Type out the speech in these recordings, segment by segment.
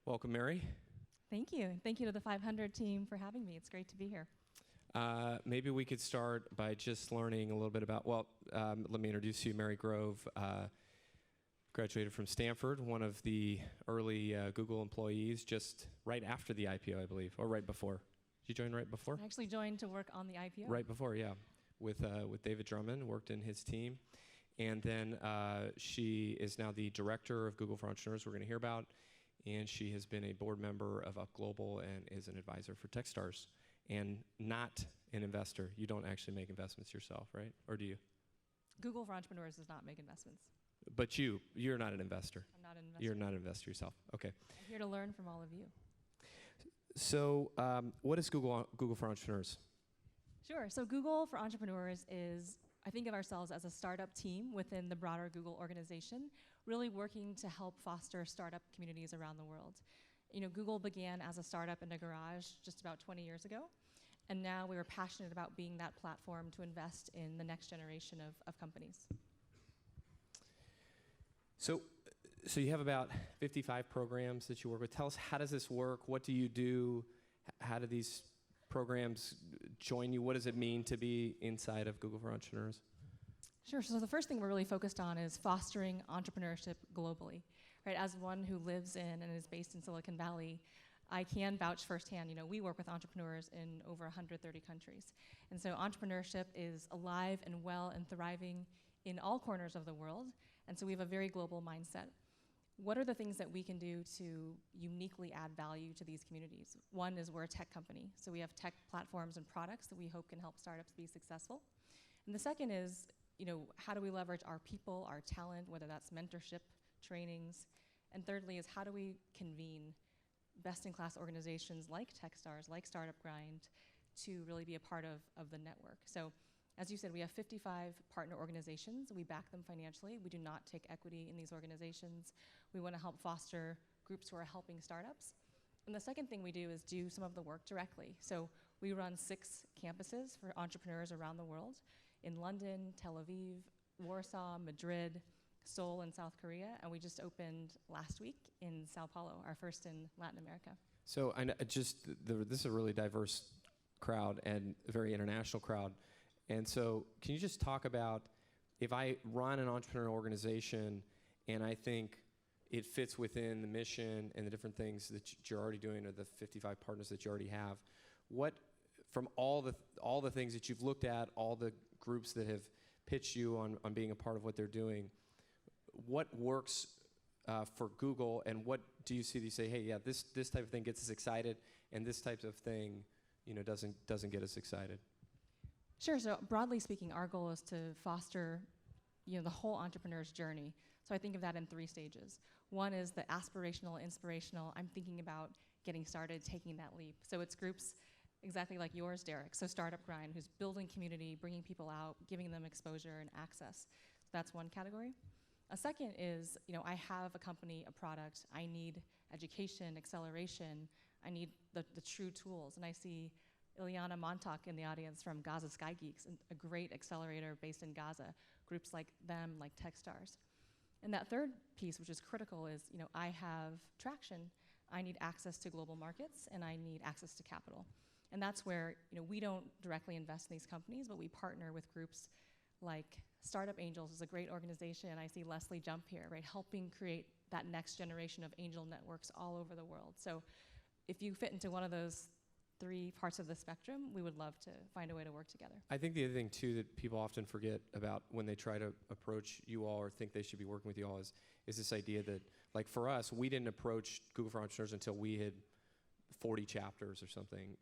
Welcome, Mary. Thank you. Thank you to the 500 team for having me. It's great to be here. Maybe we could start by just learning a little bit about, let me introduce you, Mary Grove. Graduated from Stanford, one of the early Google employees, just right after the IPO, I believe, or right before. Did you join right before? I actually joined to work on the IPO. Right before, yeah, with David Drummond, worked in his team. And then she is now the director of Google for Entrepreneurs, we're going to hear about. And she has been a board member of Up Global and is an advisor for Techstars. And not an investor. You don't actually make investments yourself, right? Or do you? Google for Entrepreneurs does not make investments. But you're not an investor. I'm not an investor. You're not an investor yourself. Okay. I'm here to learn from all of you. So what is Google for Entrepreneurs? Sure. So Google for Entrepreneurs is, I think of ourselves as a startup team within the broader Google organization, really working to help foster startup communities around the world. You know, Google began as a startup in a garage just about 20 years ago, and now we were passionate about being that platform to invest in the next generation of companies. So you have about 55 programs that you work with. Tell us, how does this work? What do you do? How do these programs join you? What does it mean to be inside of Google for Entrepreneurs? Sure. So the first thing we're really focused on is fostering entrepreneurship globally. Right? As one who lives in and is based in Silicon Valley, I can vouch firsthand. You know, we work with entrepreneurs in over 130 countries. And so entrepreneurship is alive and well and thriving in all corners of the world. And so we have a very global mindset. What are the things that we can do to uniquely add value to these communities? One is we're a tech company. So we have tech platforms and products that we hope can help startups be successful. And the second is, you know, how do we leverage our people, our talent, whether that's mentorship, trainings. And thirdly is how do we convene best-in-class organizations like Techstars, like Startup Grind, to really be a part of the network. So as you said, we have 55 partner organizations. We back them financially. We do not take equity in these organizations. We want to help foster groups who are helping startups. And the second thing we do is do some of the work directly. So we run 6 campuses for entrepreneurs around the world in London, Tel Aviv, Warsaw, Madrid, Seoul in South Korea, and we just opened last week in Sao Paulo, our first in Latin America. So this is a really diverse crowd and a very international crowd. And so can you just talk about, if I run an entrepreneurial organization and I think it fits within the mission and the different things that you're already doing, or the 55 partners that you already have, what, from all the things that you've looked at, all the groups that have pitched you on being a part of what they're doing, what works for Google, and what do you see that you say, hey, yeah, this type of thing gets us excited, and this type of thing, you know, doesn't get us excited? Sure. So broadly speaking, our goal is to foster, you know, the whole entrepreneur's journey. So I think of that in 3 stages. One is the aspirational, inspirational. I'm thinking about getting started, taking that leap. So it's groups exactly like yours, Derek. So Startup Grind, who's building community, bringing people out, giving them exposure and access. So that's one category. A second is, you know, I have a company, a product. I need education, acceleration. I need the true tools. And I see Ilyana Montauk in the audience from Gaza Sky Geeks, a great accelerator based in Gaza. Groups like them, like Techstars. And that third piece, which is critical, is, you know, I have traction. I need access to global markets, and I need access to capital. And that's where, you know, we don't directly invest in these companies, but we partner with groups like Startup Angels is a great organization, and I see Leslie Jump here, right, helping create that next generation of angel networks all over the world. So if you fit into one of those 3 parts of the spectrum, we would love to find a way to work together. I think the other thing, too, that people often forget about when they try to approach you all or think they should be working with you all is this idea that, like for us, we didn't approach Google for Entrepreneurs until we had 40 chapters or something,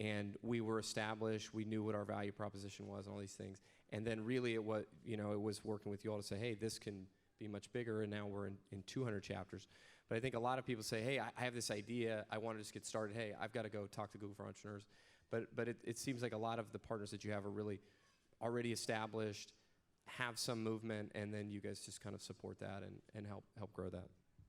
and we were established, we knew what our value proposition was and all these things. And then really it was working with you all to say, hey, this can be much bigger, and now we're in 200 chapters. But I think a lot of people say, hey, I have this idea, I want to just get started, hey, I've got to go talk to Google for Entrepreneurs. But it seems like a lot of the partners that you have are really already established, have some movement, and then you guys just kind of support that and help grow that.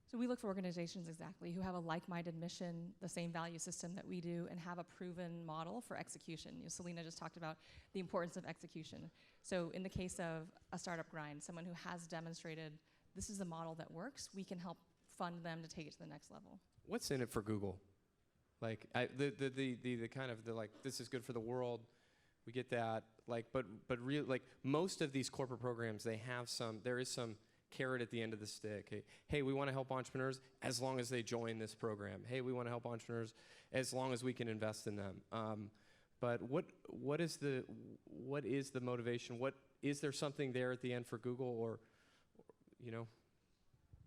So we look for organizations exactly who have a like-minded mission, the same value system that we do, and have a proven model for execution. You know, Selena just talked about the importance of execution. So in the case of a Startup Grind, someone who has demonstrated this is a model that works, we can help fund them to take it to the next level. What's in it for Google? Like the kind of the like, this is good for the world. We get that. Like, but like most of these corporate programs, there is some carrot at the end of the stick. Hey, we want to help entrepreneurs as long as they join this program. Hey, we want to help entrepreneurs as long as we can invest in them. But what is the motivation? Is there something there at the end for Google, or you know?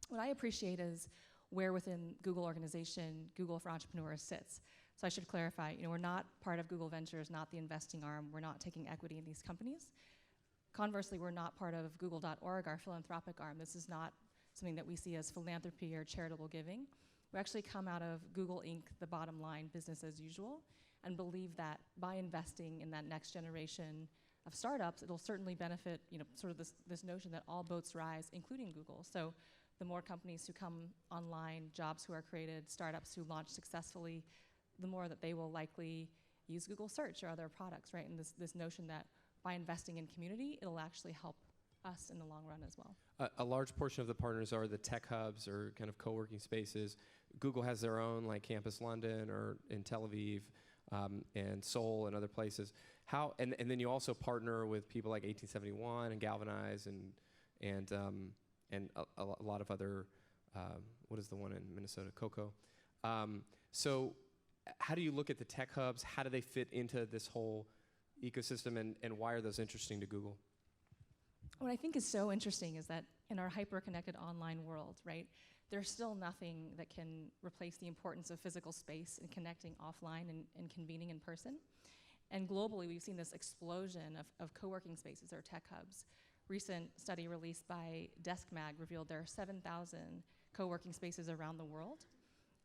What I appreciate is where within Google organization Google for Entrepreneurs sits. So I should clarify, we're not part of Google Ventures, not the investing arm. We're not taking equity in these companies. Conversely, we're not part of Google.org, our philanthropic arm. This is not something that we see as philanthropy or charitable giving. We actually come out of Google Inc., the bottom line, business as usual, and believe that by investing in that next generation of startups, it'll certainly benefit, sort of this notion that all boats rise, including Google. So the more companies who come online, jobs who are created, startups who launch successfully, the more that they will likely use Google Search or other products, right? And this notion that by investing in community, it'll actually help us in the long run as well. A large portion of the partners are the tech hubs or kind of co-working spaces. Google has their own, like Campus London or in Tel Aviv and Seoul and other places. And then you also partner with people like 1871 and Galvanize and a lot of other, what is the one in Minnesota? Coco. So how do you look at the tech hubs? How do they fit into this whole ecosystem, and why are those interesting to Google? What I think is so interesting is that in our hyper-connected online world, right, there's still nothing that can replace the importance of physical space and connecting offline and convening in person. And globally, we've seen this explosion of co-working spaces or tech hubs. Recent study released by DeskMag revealed there are 7,000 co-working spaces around the world.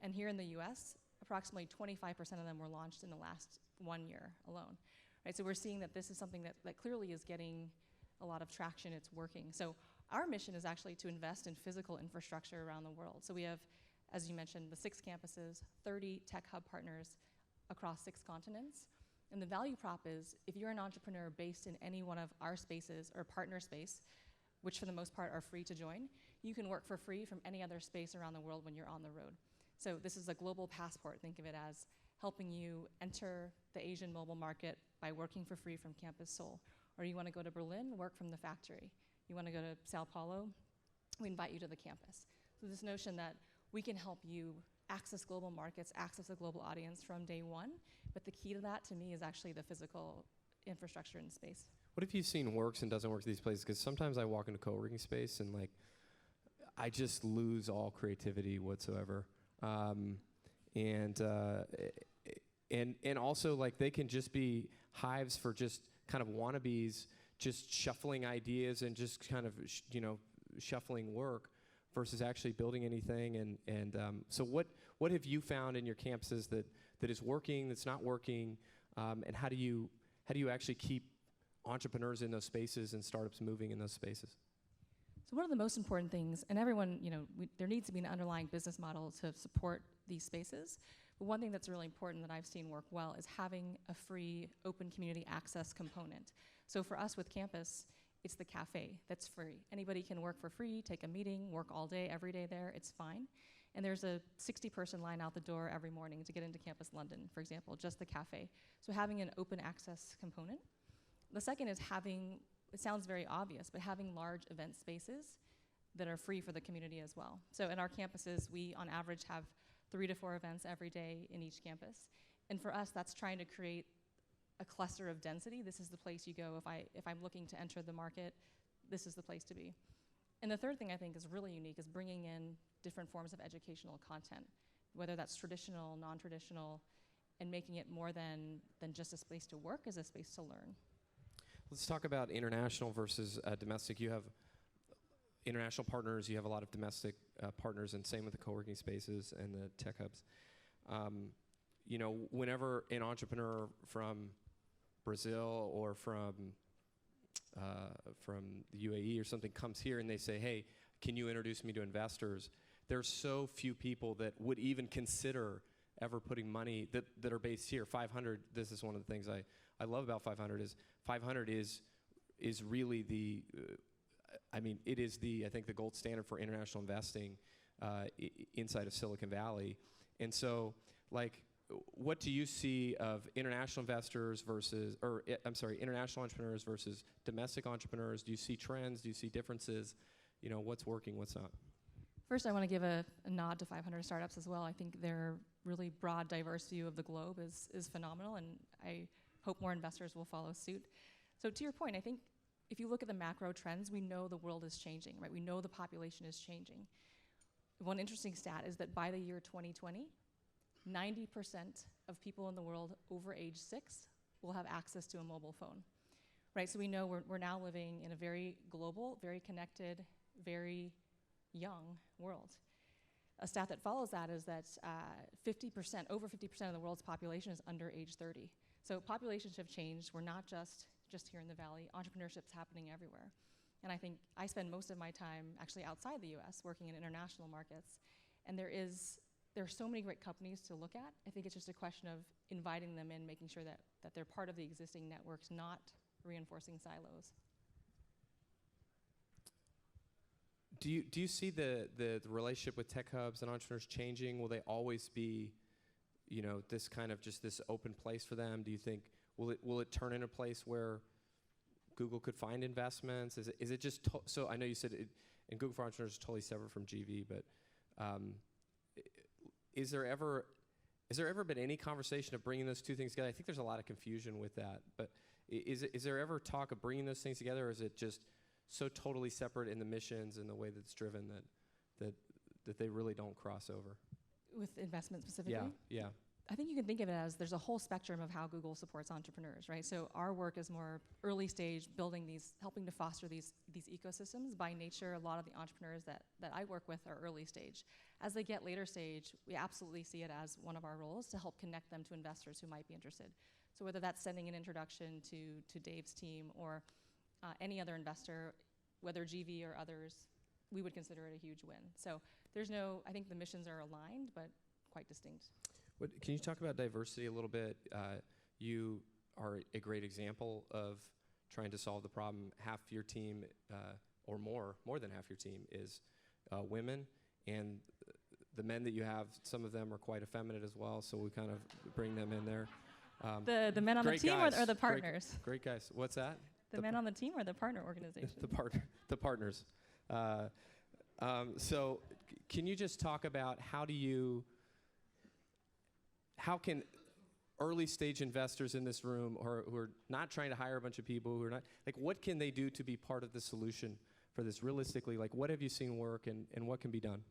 And here in the US, approximately 25% of them were launched in the last 1 year alone. Right, so we're seeing that this is something that clearly is getting a lot of traction, it's working. So our mission is actually to invest in physical infrastructure around the world. So we have, as you mentioned, the 6 campuses, 30 tech hub partners across 6 continents. And the value prop is, if you're an entrepreneur based in any one of our spaces or partner space, which for the most part are free to join, you can work for free from any other space around the world when you're on the road. So this is a global passport. Think of it as helping you enter the Asian mobile market by working for free from Campus Seoul. Or you want to go to Berlin, work from the factory. You want to go to Sao Paulo, we invite you to the campus. So this notion that we can help you access global markets, access a global audience from day one, but the key to that, to me, is actually the physical infrastructure and space. What have you seen works and doesn't work at these places? Because sometimes I walk into co-working space and like, I just lose all creativity whatsoever. And also, like, they can just be hives for just kind of wannabes, just shuffling ideas and just kind of shuffling work versus actually building anything. So what have you found in your campuses that is working, that's not working, and how do you actually keep entrepreneurs in those spaces and startups moving in those spaces? So one of the most important things, and everyone, there needs to be an underlying business model to support these spaces. But one thing that's really important that I've seen work well is having a free, open community access component. So for us with Campus, it's the cafe that's free. Anybody can work for free, take a meeting, work all day, every day there, it's fine. And there's a 60-person line out the door every morning to get into Campus London, for example, just the cafe. So having an open access component. The second is having, it sounds very obvious, but having large event spaces that are free for the community as well. So in our campuses, we on average have 3 to 4 events every day in each campus. And for us, that's trying to create a cluster of density. This is the place you go if I'm looking to enter the market, this is the place to be. And the third thing I think is really unique is bringing in different forms of educational content, whether that's traditional, non-traditional, and making it more than just a space to work, as a space to learn. Let's talk about international versus domestic. You have international partners, you have a lot of domestic partners, and same with the co-working spaces and the tech hubs. Whenever an entrepreneur from Brazil or from the UAE or something comes here and they say, hey, can you introduce me to investors? There's so few people that would even consider ever putting money that are based here. 500, this is one of the things I love about 500 is really the, it is I think the gold standard for international investing. inside of Silicon Valley. And so, like, what do you see of international investors versus, international entrepreneurs versus domestic entrepreneurs? Do you see trends? Do you see differences? You know, what's working, what's not? First, I want to give a nod to 500 startups as well. I think their really broad, diverse view of the globe is phenomenal, and I hope more investors will follow suit. So to your point, I think if you look at the macro trends, we know the world is changing, right? We know the population is changing. One interesting stat is that by the year 2020, 90% of people in the world over age 6 will have access to a mobile phone, right? So we know we're now living in a very global, very connected, very young world. A stat that follows that is that over 50% of the world's population is under age 30. So populations have changed. We're not just here in the Valley. Entrepreneurship's happening everywhere. And I think I spend most of my time actually outside the US working in international markets. And there are so many great companies to look at. I think it's just a question of inviting them in, making sure that they're part of the existing networks, not reinforcing silos. Do you see the relationship with tech hubs and entrepreneurs changing? Will they always be, you know, this kind of just this open place for them? Do you think will it turn into a place where Google could find investments? Is it just so? I know you said it, and Google for Entrepreneurs is totally separate from GV, but is there ever been any conversation of bringing those two things together? I think there's a lot of confusion with that, but is there ever talk of bringing those things together, or is it just so totally separate in the missions and the way that it's driven that they really don't cross over? With investment specifically? Yeah. I think you can think of it as there's a whole spectrum of how Google supports entrepreneurs, right? So our work is more early stage, helping to foster these ecosystems. By nature, a lot of the entrepreneurs that I work with are early stage. As they get later stage, we absolutely see it as one of our roles to help connect them to investors who might be interested. So whether that's sending an introduction to Dave's team or any other investor, whether GV or others, we would consider it a huge win. So I think the missions are aligned, but quite distinct. Can you talk about diversity a little bit? You are a great example of trying to solve the problem. Half your team, or more than half your team, is women, and the men that you have, some of them are quite effeminate as well, so we kind of bring them in there. The men on the team or the partners? Great guys. What's that? The men on the team or the partner organization? The partners. So can you just talk about how can early stage investors in this room who are not trying to hire a bunch of people, who are not, like, what can they do to be part of the solution for this realistically? Like, what have you seen work and what can be done?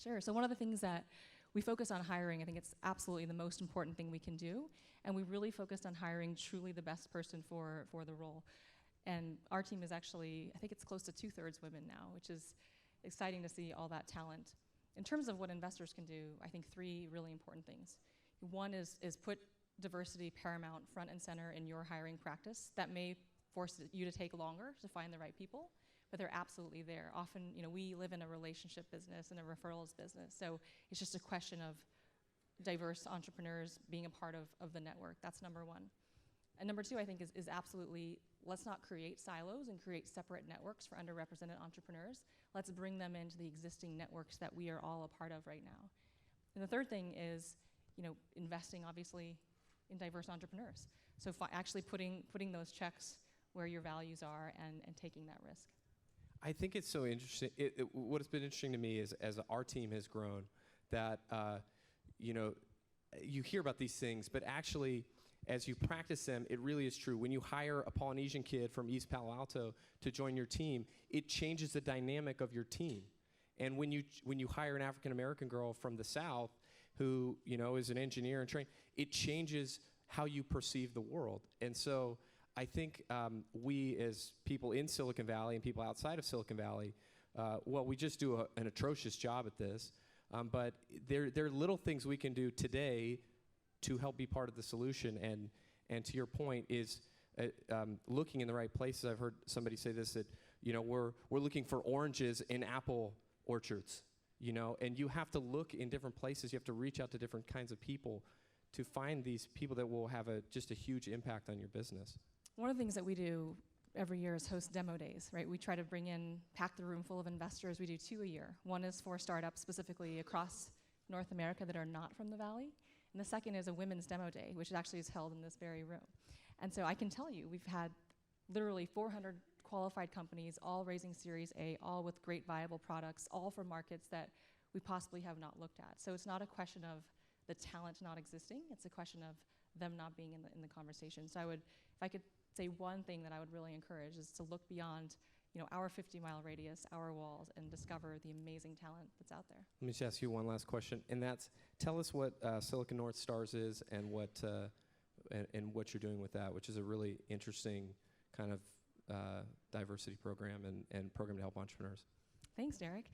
Sure. So one of the things that we focus on hiring, I think it's absolutely the most important thing we can do. And we really focused on hiring truly the best person for the role. And our team is actually, I think it's close to 2/3 women now, which is exciting to see all that talent. In terms of what investors can do, I think 3 really important things. One is put diversity paramount front and center in your hiring practice. That may force you to take longer to find the right people, but they're absolutely there. Often, we live in a relationship business and a referrals business, so it's just a question of diverse entrepreneurs being a part of the network. That's number 1. And number 2, I think, is absolutely, let's not create silos and create separate networks for underrepresented entrepreneurs. Let's bring them into the existing networks that we are all a part of right now. And the third thing is, investing, obviously, in diverse entrepreneurs. So actually putting those checks where your values are and taking that risk. I think it's so interesting. What has been interesting to me is, as our team has grown, that you hear about these things, but actually, as you practice them, it really is true. When you hire a Polynesian kid from East Palo Alto to join your team, it changes the dynamic of your team. And when you hire an African American girl from the South who is an engineer and trained, it changes how you perceive the world. And so I think we, as people in Silicon Valley and people outside of Silicon Valley, we just do an atrocious job at this. But there are little things we can do today to help be part of the solution. And to your point is looking in the right places. I've heard somebody say this, that we're looking for oranges in apple orchards, and you have to look in different places. You have to reach out to different kinds of people to find these people that will have just a huge impact on your business. One of the things that we do every year is host demo days, right? We try to pack the room full of investors. We do 2 a year. One is for startups specifically across North America that are not from the Valley. And the second is a women's demo day, which actually is held in this very room. And so I can tell you, we've had literally 400 qualified companies, all raising Series A, all with great viable products, all for markets that we possibly have not looked at. So it's not a question of the talent not existing, it's a question of them not being in the conversation. So if I could say one thing that I would really encourage is to look beyond our 50-mile radius, our walls, and discover the amazing talent that's out there. Let me just ask you one last question, and that's, tell us what Silicon North Stars is and what you're doing with that, which is a really interesting kind of diversity program and program to help entrepreneurs. Thanks, Derek.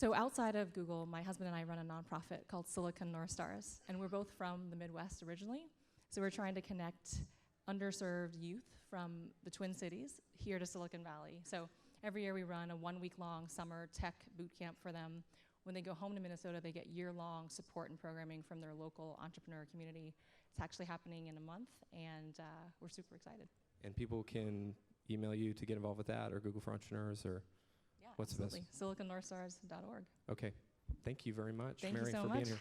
So outside of Google, my husband and I run a nonprofit called Silicon North Stars, and we're both from the Midwest originally. So we're trying to connect underserved youth from the Twin Cities here to Silicon Valley. So every year we run a 1-week-long summer tech boot camp for them. When they go home to Minnesota, they get year-long support and programming from their local entrepreneur community. It's actually happening in a month, and we're super excited. And people can email you to get involved with that, or Google for Entrepreneurs, or yeah, what's absolutely. the best? SiliconNorthStars.org. Okay. Thank you very much, Thank Mary, you so for much. being here.